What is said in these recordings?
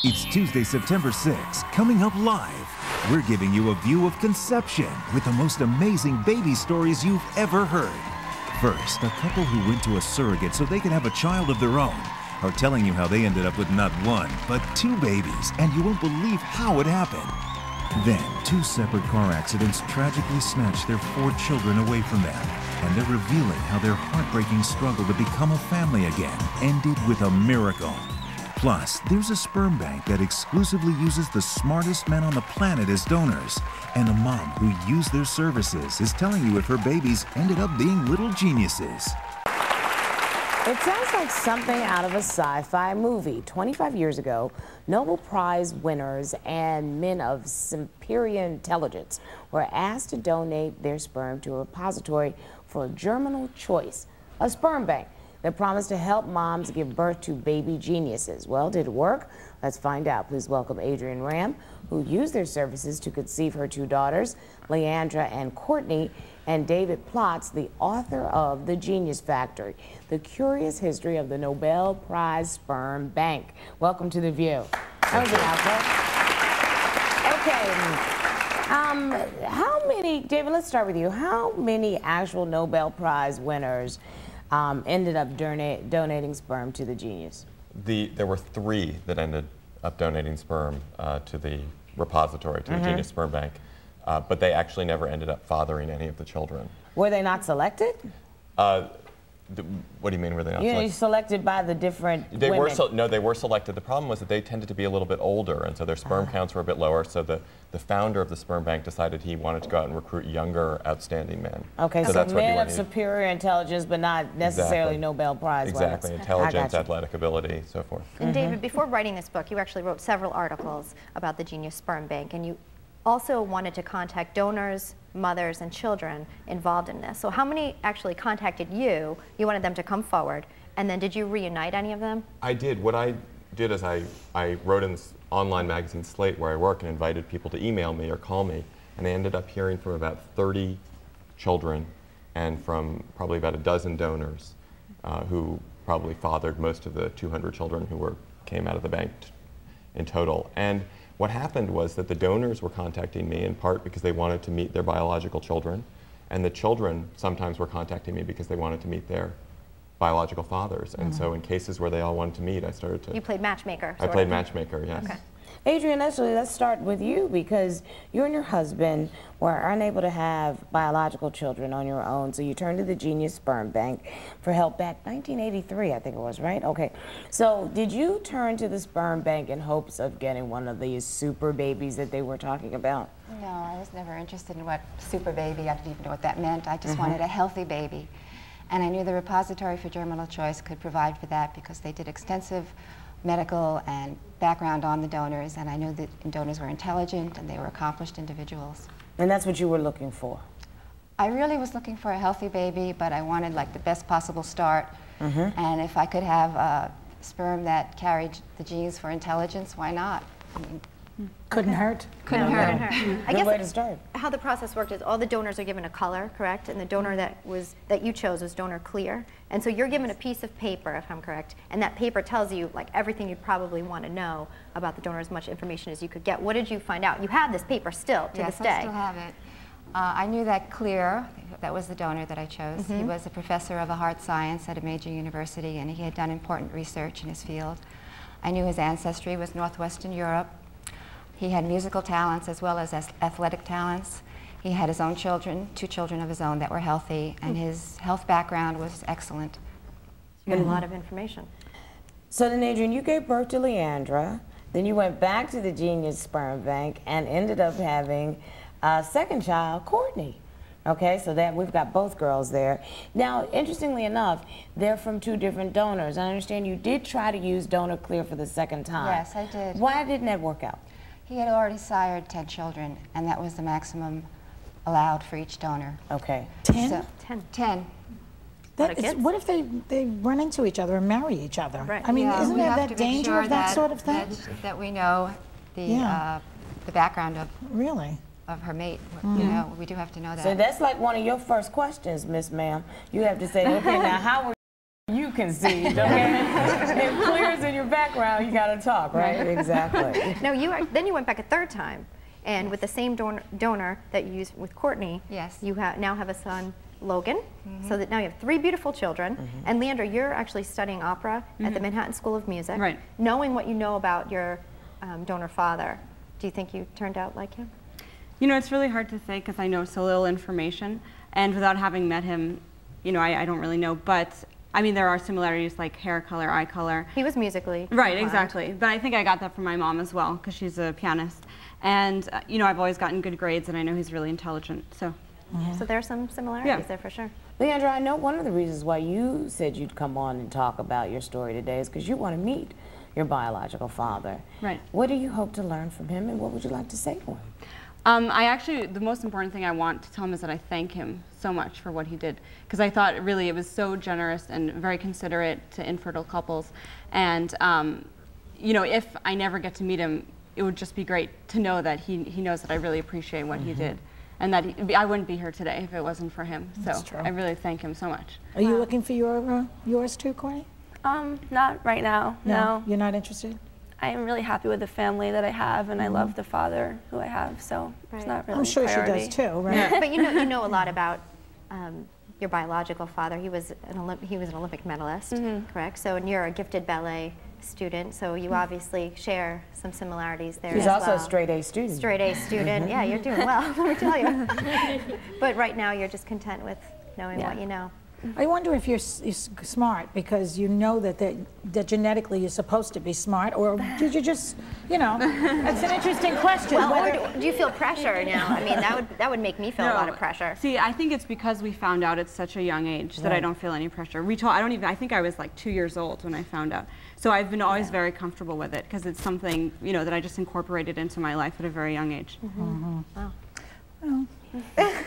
It's Tuesday, September 6th, coming up live. We're giving you a view of conception with the most amazing baby stories you've ever heard. First, a couple who went to a surrogate so they could have a child of their own are telling you how they ended up with not one, but two babies, and you won't believe how it happened. Then, two separate car accidents tragically snatched their 4 children away from them, and they're revealing how their heartbreaking struggle to become a family again ended with a miracle. Plus, there's a sperm bank that exclusively uses the smartest men on the planet as donors, and a mom who used their services is telling you if her babies ended up being little geniuses. It sounds like something out of a sci-fi movie. 25 years ago, Nobel Prize winners and men of superior intelligence were asked to donate their sperm to a repository for germinal choice, a sperm bank that promised to help moms give birth to baby geniuses. Well, did it work? Let's find out. Please welcome Elin Ramm, who used their services to conceive her 2 daughters, Leandra and Courtney, and David Plotz, the author of The Genius Factory, The Curious History of the Nobel Prize Sperm Bank. Welcome to The View. That was an outfit. Okay, how many, David, let's start with you. How many actual Nobel Prize winners ended up donating sperm to the genius? There were 3 that ended up donating sperm to the repository, to the Genius Sperm Bank. But they actually never ended up fathering any of the children. Were they not selected? What do you mean, were they not selected? selected? Selected by the different women? No, they were selected. The problem was that they tended to be a little bit older, and so their sperm counts were a bit lower, so the founder of the sperm bank decided he wanted to go out and recruit younger, outstanding men. Okay, so that's men of superior intelligence, but not necessarily Nobel Prize winners. Exactly, intelligence, athletic ability, so forth. And David, before writing this book, you actually wrote several articles about the Genius Sperm Bank, and you also wanted to contact donors, mothers, and children involved in this. So how many actually contacted you? You wanted them to come forward, and then did you reunite any of them? I did. What I did is I wrote in this online magazine, Slate, where I work, and invited people to email me or call me, and I ended up hearing from about 30 children and from probably about a dozen donors who probably fathered most of the 200 children who came out of the bank in total. And what happened was that the donors were contacting me in part because they wanted to meet their biological children, and the children sometimes were contacting me because they wanted to meet their biological fathers. And so in cases where they all wanted to meet, I started to... You played matchmaker. I played matchmaker, yes. Okay. Adrian, actually, let's start with you, because you and your husband were unable to have biological children on your own, so you turned to the Genius Sperm Bank for help back 1983, I think it was, right? Okay. So did you turn to the sperm bank in hopes of getting one of these super babies that they were talking about? No, I was never interested in what super baby, I didn't even know what that meant. I just wanted a healthy baby. And I knew the repository for germinal choice could provide for that because they did extensive medical and background on the donors, and I knew that donors were intelligent and they were accomplished individuals. And that's what you were looking for? I really was looking for a healthy baby, but I wanted like the best possible start. And if I could have a sperm that carried the genes for intelligence, why not? I mean, couldn't hurt. Couldn't hurt. I guess way to start. How the process worked is all the donors are given a color, correct? And the donor that you chose was donor clear. And so you're given a piece of paper, if I'm correct, and that paper tells you like everything you'd probably want to know about the donor, as much information as you could get. What did you find out? You have this paper still to this day. Yes, I still have it. I knew that Clear, that was the donor that I chose. He was a professor of a heart science at a major university, and he had done important research in his field. I knew his ancestry was Northwestern Europe. He had musical talents as well as athletic talents. He had his own children, 2 children of his own that were healthy, and his health background was excellent. You got a lot of information. So then, Adrian, you gave birth to Leandra, then you went back to the Genius Sperm Bank and ended up having a second child, Courtney. Okay, so that we've got both girls there. Now, interestingly enough, they're from 2 different donors. I understand you did try to use donor clear for the second time. Yes, I did. Why didn't that work out? He had already sired 10 children, and that was the maximum allowed for each donor. Okay. 10? So, 10. What if they run into each other and marry each other? Right. I mean, Yeah, isn't we there have that to make danger sure of that sort of thing? That we know the background of Really? Of her mate. You know, we do have to know that. So that's like one of your first questions, Miss Ma'am. You have to say, okay, now how were you conceived, okay? If Clear's in your background, you gotta talk, right? Exactly. No, then you went back a third time, and with the same donor that you used with Courtney, yes, you now have a son, Logan, so that now you have 3 beautiful children. And Leandra, you're actually studying opera at the Manhattan School of Music. Right. Knowing what you know about your donor father, do you think you turned out like him? You know, it's really hard to say because I know so little information, and without having met him, you know, I don't really know. But I mean, there are similarities like hair color, eye color. He was musically right, exactly. But I think I got that from my mom as well because she's a pianist, and you know, I've always gotten good grades, and I know he's really intelligent. So. So there are some similarities there for sure. Leandra, I know one of the reasons why you said you'd come on and talk about your story today is because you want to meet your biological father. Right. What do you hope to learn from him, and what would you like to say to him? The most important thing I want to tell him is that I thank him so much for what he did, because I thought really it was so generous and very considerate to infertile couples. And you know, if I never get to meet him, it would just be great to know that he knows that I really appreciate what he did. And that I wouldn't be here today if it wasn't for him. So I really thank him so much. Are you looking for yours too, Courtney? Not right now, no. You're not interested? I am really happy with the family that I have, and I love the father who I have, so it's not really I'm sure a priority. she does too, right? But you know a lot about your biological father. He was an Olympic medalist, correct? So, and you're a gifted ballet student, so you obviously share some similarities there. He's as also well. a straight A student. Straight A student. Yeah, you're doing well, let me tell you. But right now, you're just content with knowing what you know. I wonder if you're smart because you know that genetically you're supposed to be smart, or did you just, you know, that's an interesting question. Well, or do you feel pressure now? I mean, that would make me feel a lot of pressure. See, I think it's because we found out at such a young age that I don't feel any pressure. I think I was like 2 years old when I found out. So I've been always very comfortable with it because it's something, you know, that I just incorporated into my life at a very young age. Wow. Well.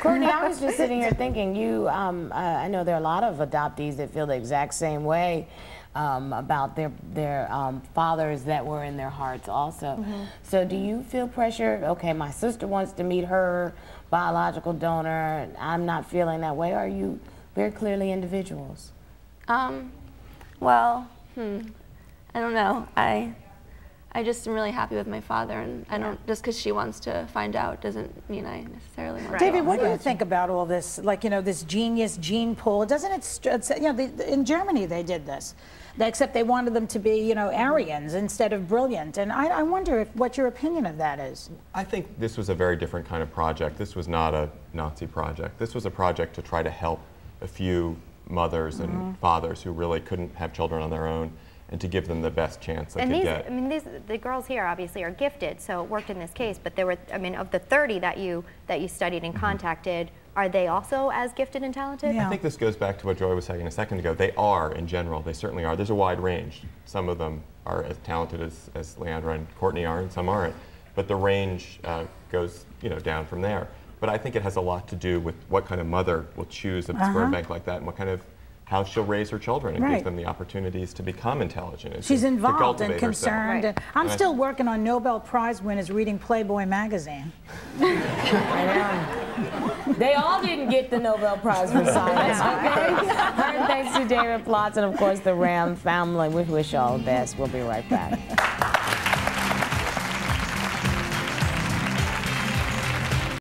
Courtney, I was just sitting here thinking, I know there are a lot of adoptees that feel the exact same way about their fathers that were in their hearts also. So do you feel pressure? Okay, my sister wants to meet her biological donor, and I'm not feeling that way. Are you very clearly individuals? Well, I don't know. I just am really happy with my father, and I don't, just because she wants to find out doesn't mean I necessarily want to. David, what do you think about all this, like, you know, this genius gene pool? Doesn't it, you know, in Germany they did this, except they wanted them to be, you know, Aryans instead of brilliant, and I wonder what your opinion of that is. I think this was a very different kind of project. This was not a Nazi project. This was a project to try to help a few mothers and fathers who really couldn't have children on their own, and to give them the best chance they could get. I mean, the girls here obviously are gifted, so it worked in this case. But there were, I mean, of the 30 that you studied and contacted, are they also as gifted and talented? Yeah. I think this goes back to what Joy was saying a second ago. They are, in general, they certainly are. There's a wide range. Some of them are as talented as Leandra and Courtney are, and some aren't. But the range goes, you know, down from there. But I think it has a lot to do with what kind of mother will choose a sperm bank like that, and what kind of how she'll raise her children and give them the opportunities to become intelligent. And she's involved and concerned. And I'm still working on Nobel Prize winners reading Playboy magazine. They all didn't get the Nobel Prize for science, okay? Thanks to David Plotz and, of course, the Ramm family. We wish you all the best. We'll be right back.